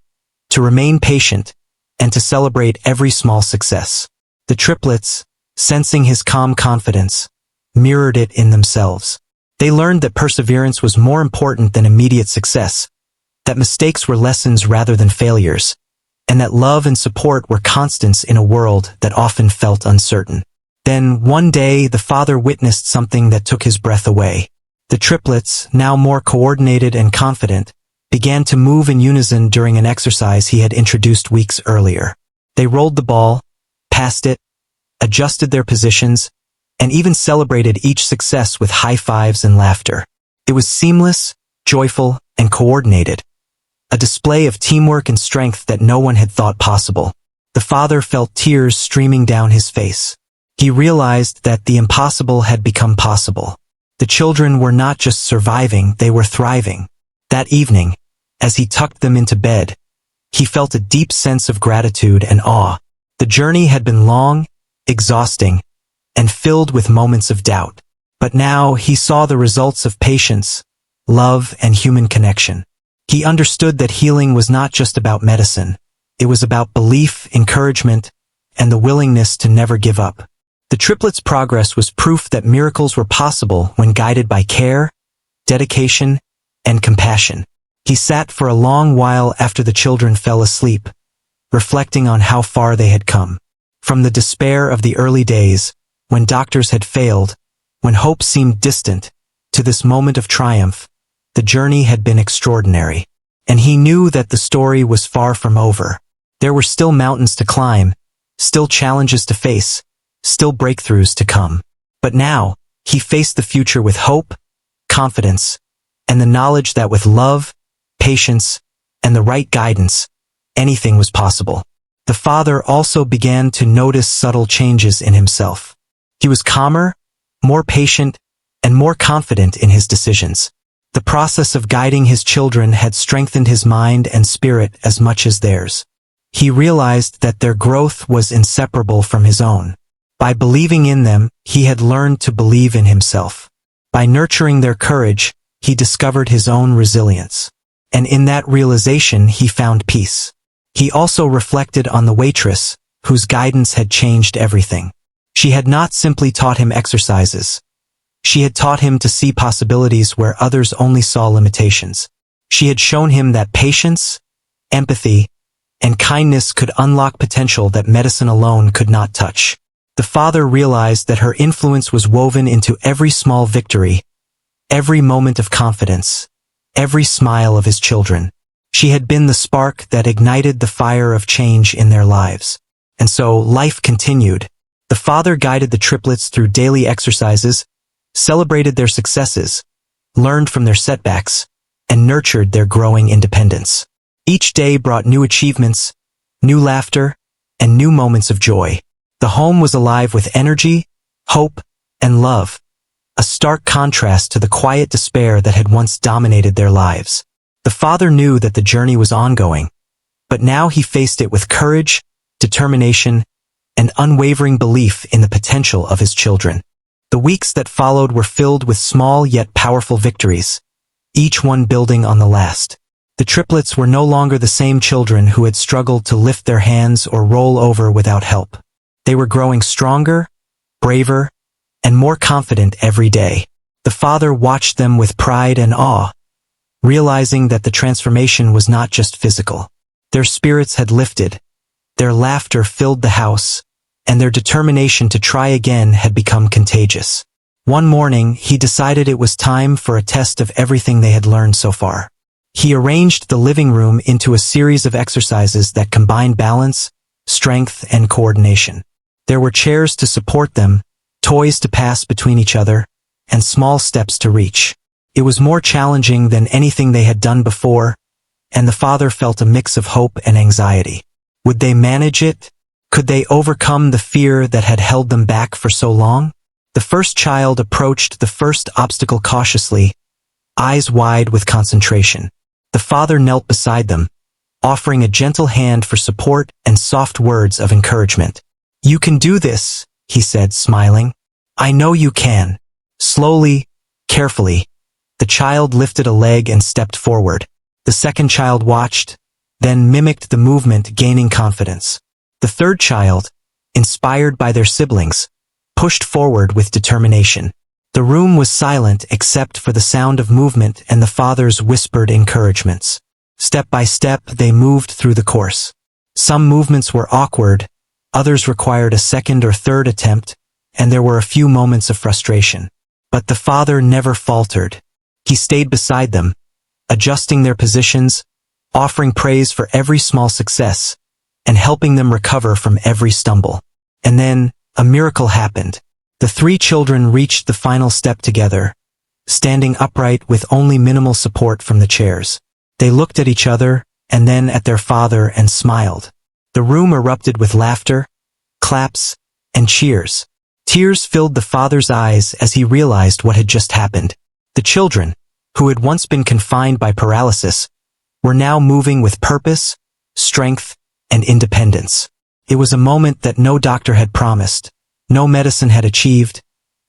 to remain patient, and to celebrate every small success. The triplets, sensing his calm confidence, mirrored it in themselves. They learned that perseverance was more important than immediate success, that mistakes were lessons rather than failures, and that love and support were constants in a world that often felt uncertain. Then, one day, the father witnessed something that took his breath away. The triplets, now more coordinated and confident, began to move in unison during an exercise he had introduced weeks earlier. They rolled the ball, passed it, adjusted their positions, and even celebrated each success with high fives and laughter. It was seamless, joyful, and coordinated, a display of teamwork and strength that no one had thought possible. The father felt tears streaming down his face. He realized that the impossible had become possible. The children were not just surviving, they were thriving. That evening, as he tucked them into bed, he felt a deep sense of gratitude and awe. The journey had been long, exhausting, and filled with moments of doubt. But now he saw the results of patience, love, and human connection. He understood that healing was not just about medicine. It was about belief, encouragement, and the willingness to never give up. The triplets' progress was proof that miracles were possible when guided by care, dedication, and compassion. He sat for a long while after the children fell asleep, reflecting on how far they had come. From the despair of the early days, when doctors had failed, when hope seemed distant, to this moment of triumph, the journey had been extraordinary. And he knew that the story was far from over. There were still mountains to climb, still challenges to face, still breakthroughs to come. But now, he faced the future with hope, confidence, and the knowledge that with love, patience, and the right guidance, anything was possible. The father also began to notice subtle changes in himself. He was calmer, more patient, and more confident in his decisions. The process of guiding his children had strengthened his mind and spirit as much as theirs. He realized that their growth was inseparable from his own. By believing in them, he had learned to believe in himself. By nurturing their courage, he discovered his own resilience. And in that realization, he found peace. He also reflected on the waitress, whose guidance had changed everything. She had not simply taught him exercises. She had taught him to see possibilities where others only saw limitations. She had shown him that patience, empathy, and kindness could unlock potential that medicine alone could not touch. The father realized that her influence was woven into every small victory, every moment of confidence, every smile of his children. She had been the spark that ignited the fire of change in their lives. And so life continued. The father guided the triplets through daily exercises, celebrated their successes, learned from their setbacks, and nurtured their growing independence. Each day brought new achievements, new laughter, and new moments of joy. The home was alive with energy, hope, and love, a stark contrast to the quiet despair that had once dominated their lives. The father knew that the journey was ongoing, but now he faced it with courage, determination, and unwavering belief in the potential of his children. The weeks that followed were filled with small yet powerful victories, each one building on the last. The triplets were no longer the same children who had struggled to lift their hands or roll over without help. They were growing stronger, braver, and more confident every day. The father watched them with pride and awe, realizing that the transformation was not just physical. Their spirits had lifted, their laughter filled the house, and their determination to try again had become contagious. One morning, he decided it was time for a test of everything they had learned so far. He arranged the living room into a series of exercises that combined balance, strength, and coordination. There were chairs to support them, toys to pass between each other, and small steps to reach. It was more challenging than anything they had done before, and the father felt a mix of hope and anxiety. Would they manage it? Could they overcome the fear that had held them back for so long? The first child approached the first obstacle cautiously, eyes wide with concentration. The father knelt beside them, offering a gentle hand for support and soft words of encouragement. "You can do this," he said, smiling. "I know you can." Slowly, carefully, the child lifted a leg and stepped forward. The second child watched, then mimicked the movement, gaining confidence. The third child, inspired by their siblings, pushed forward with determination. The room was silent except for the sound of movement and the father's whispered encouragements. Step by step, they moved through the course. Some movements were awkward, others required a second or third attempt, and there were a few moments of frustration. But the father never faltered. He stayed beside them, adjusting their positions, offering praise for every small success, and helping them recover from every stumble. And then, a miracle happened. The three children reached the final step together, standing upright with only minimal support from the chairs. They looked at each other, and then at their father, and smiled. The room erupted with laughter, claps, and cheers. Tears filled the father's eyes as he realized what had just happened. The children, who had once been confined by paralysis, were now moving with purpose, strength, and independence. It was a moment that no doctor had promised, no medicine had achieved,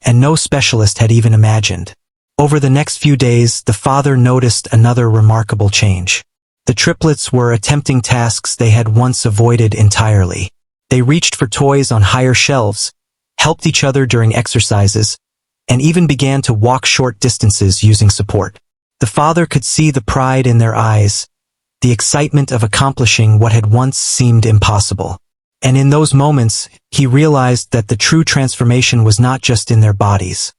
and no specialist had even imagined. Over the next few days, the father noticed another remarkable change. The triplets were attempting tasks they had once avoided entirely. They reached for toys on higher shelves, helped each other during exercises, and even began to walk short distances using support. The father could see the pride in their eyes, the excitement of accomplishing what had once seemed impossible. And in those moments, he realized that the true transformation was not just in their bodies.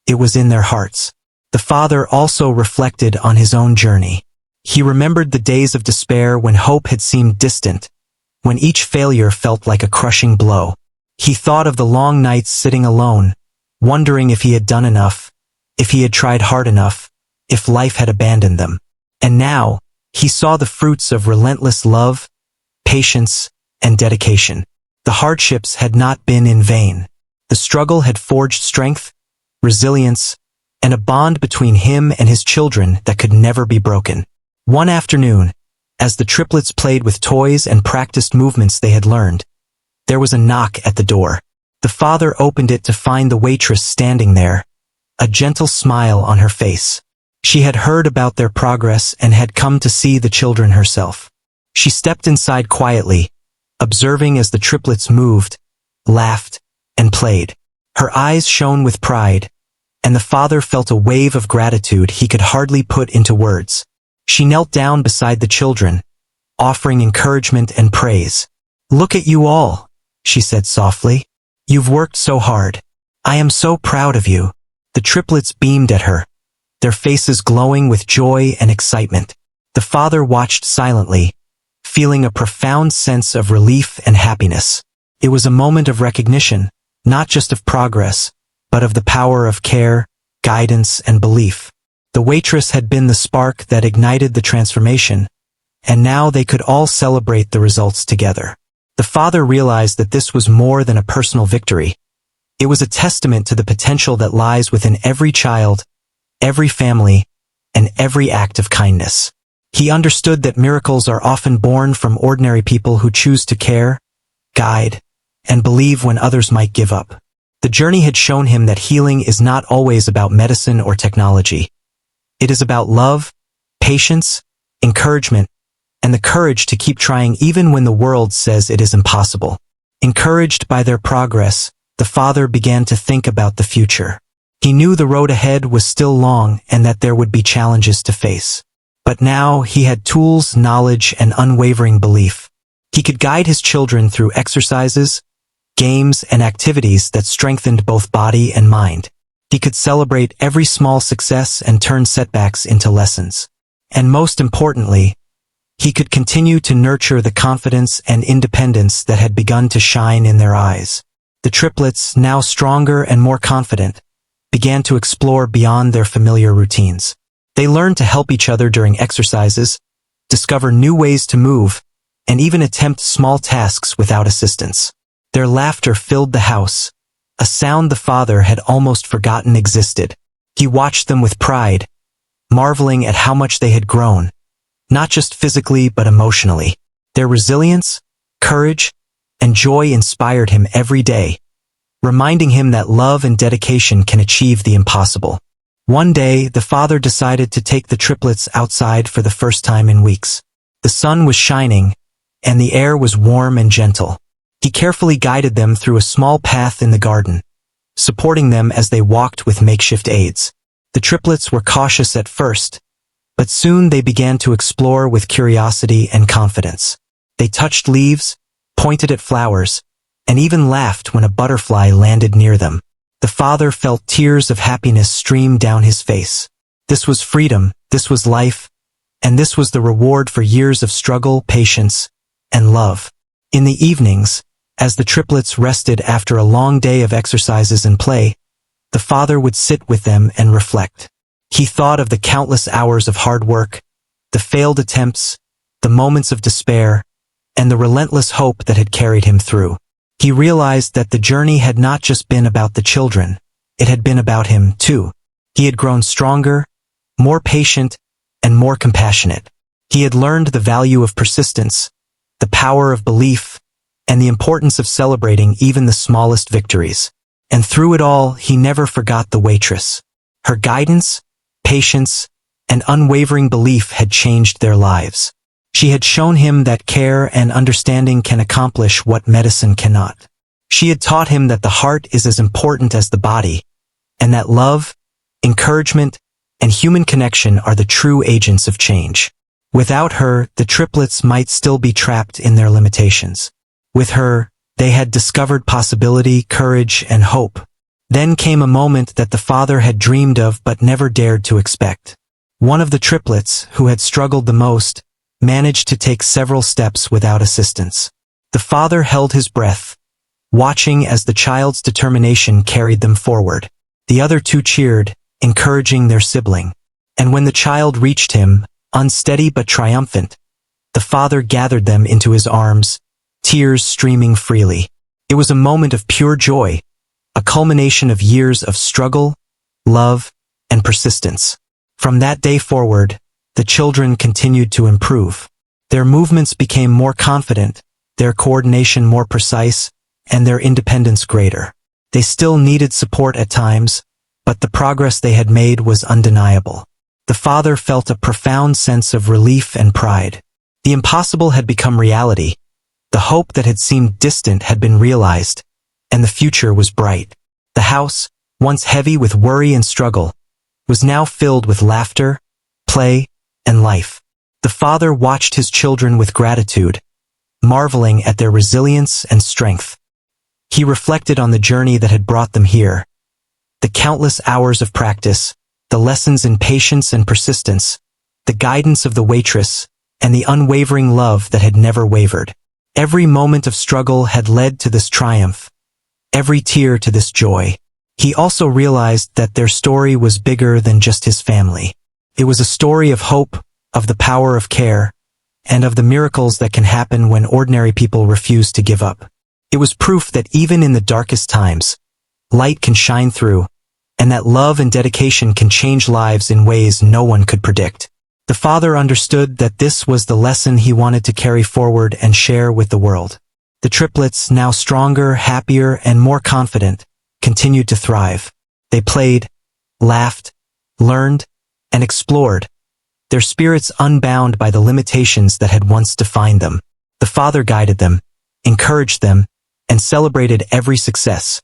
It was in their hearts. The father also reflected on his own journey. He remembered the days of despair when hope had seemed distant, when each failure felt like a crushing blow. He thought of the long nights sitting alone, wondering if he had done enough, if he had tried hard enough, if life had abandoned them. And now, he saw the fruits of relentless love, patience, and dedication. The hardships had not been in vain. The struggle had forged strength, resilience, and a bond between him and his children that could never be broken. One afternoon, as the triplets played with toys and practiced movements they had learned, there was a knock at the door. The father opened it to find the waitress standing there, a gentle smile on her face. She had heard about their progress and had come to see the children herself. She stepped inside quietly, observing as the triplets moved, laughed, and played. Her eyes shone with pride, and the father felt a wave of gratitude he could hardly put into words. She knelt down beside the children, offering encouragement and praise. "Look at you all," she said softly. "You've worked so hard. I am so proud of you." The triplets beamed at her, their faces glowing with joy and excitement. The father watched silently, feeling a profound sense of relief and happiness. It was a moment of recognition, not just of progress, but of the power of care, guidance, and belief. The waitress had been the spark that ignited the transformation, and now they could all celebrate the results together. The father realized that this was more than a personal victory. It was a testament to the potential that lies within every child, every family, and every act of kindness. He understood that miracles are often born from ordinary people who choose to care, guide, and believe when others might give up. The journey had shown him that healing is not always about medicine or technology. It is about love, patience, encouragement, and the courage to keep trying even when the world says it is impossible. Encouraged by their progress, the father began to think about the future. He knew the road ahead was still long and that there would be challenges to face. But now he had tools, knowledge, and unwavering belief. He could guide his children through exercises, games, and activities that strengthened both body and mind. He could celebrate every small success and turn setbacks into lessons. And most importantly, he could continue to nurture the confidence and independence that had begun to shine in their eyes. The triplets, now stronger and more confident, began to explore beyond their familiar routines. They learned to help each other during exercises, discover new ways to move, and even attempt small tasks without assistance. Their laughter filled the house, a sound the father had almost forgotten existed. He watched them with pride, marveling at how much they had grown, not just physically but emotionally. Their resilience, courage, and joy inspired him every day, reminding him that love and dedication can achieve the impossible. One day, the father decided to take the triplets outside for the first time in weeks. The sun was shining, and the air was warm and gentle. He carefully guided them through a small path in the garden, supporting them as they walked with makeshift aids. The triplets were cautious at first, but soon they began to explore with curiosity and confidence. They touched leaves, pointed at flowers, and even laughed when a butterfly landed near them. The father felt tears of happiness stream down his face. This was freedom, this was life, and this was the reward for years of struggle, patience, and love. In the evenings, as the triplets rested after a long day of exercises and play, the father would sit with them and reflect. He thought of the countless hours of hard work, the failed attempts, the moments of despair, and the relentless hope that had carried him through. He realized that the journey had not just been about the children, it had been about him too. He had grown stronger, more patient, and more compassionate. He had learned the value of persistence, the power of belief, and the importance of celebrating even the smallest victories. And through it all, he never forgot the waitress. Her guidance, patience, and unwavering belief had changed their lives. She had shown him that care and understanding can accomplish what medicine cannot. She had taught him that the heart is as important as the body, and that love, encouragement, and human connection are the true agents of change. Without her, the triplets might still be trapped in their limitations. With her, they had discovered possibility, courage, and hope. Then came a moment that the father had dreamed of but never dared to expect. One of the triplets, who had struggled the most, managed to take several steps without assistance. The father held his breath, watching as the child's determination carried them forward. The other two cheered, encouraging their sibling. And when the child reached him, unsteady but triumphant, the father gathered them into his arms, tears streaming freely. It was a moment of pure joy, a culmination of years of struggle, love, and persistence. From that day forward, the children continued to improve. Their movements became more confident, their coordination more precise, and their independence greater. They still needed support at times, but the progress they had made was undeniable. The father felt a profound sense of relief and pride. The impossible had become reality. The hope that had seemed distant had been realized, and the future was bright. The house, once heavy with worry and struggle, was now filled with laughter, play, and life. The father watched his children with gratitude, marveling at their resilience and strength. He reflected on the journey that had brought them here, the countless hours of practice, the lessons in patience and persistence, the guidance of the waitress, and the unwavering love that had never wavered. Every moment of struggle had led to this triumph, every tear to this joy. He also realized that their story was bigger than just his family. It was a story of hope, of the power of care, and of the miracles that can happen when ordinary people refuse to give up. It was proof that even in the darkest times, light can shine through, and that love and dedication can change lives in ways no one could predict. The father understood that this was the lesson he wanted to carry forward and share with the world. The triplets, now stronger, happier, and more confident, continued to thrive. They played, laughed, learned, and explored, their spirits unbound by the limitations that had once defined them. The father guided them, encouraged them, and celebrated every success,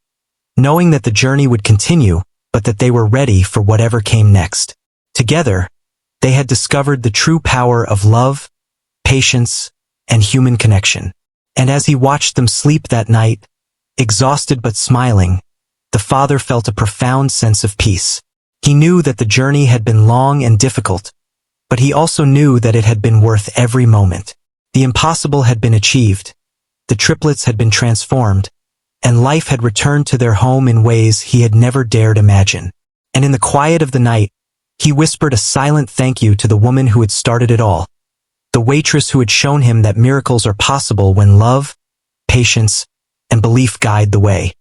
knowing that the journey would continue, but that they were ready for whatever came next. Together, they had discovered the true power of love, patience, and human connection. And as he watched them sleep that night, Exhausted but smiling, the father felt a profound sense of peace. He knew that the journey had been long and difficult, but he also knew that it had been worth every moment. The impossible had been achieved, the triplets had been transformed, and life had returned to their home in ways he had never dared imagine. And in the quiet of the night, he whispered a silent thank you to the woman who had started it all, the waitress who had shown him that miracles are possible when love, patience, and belief guide the way.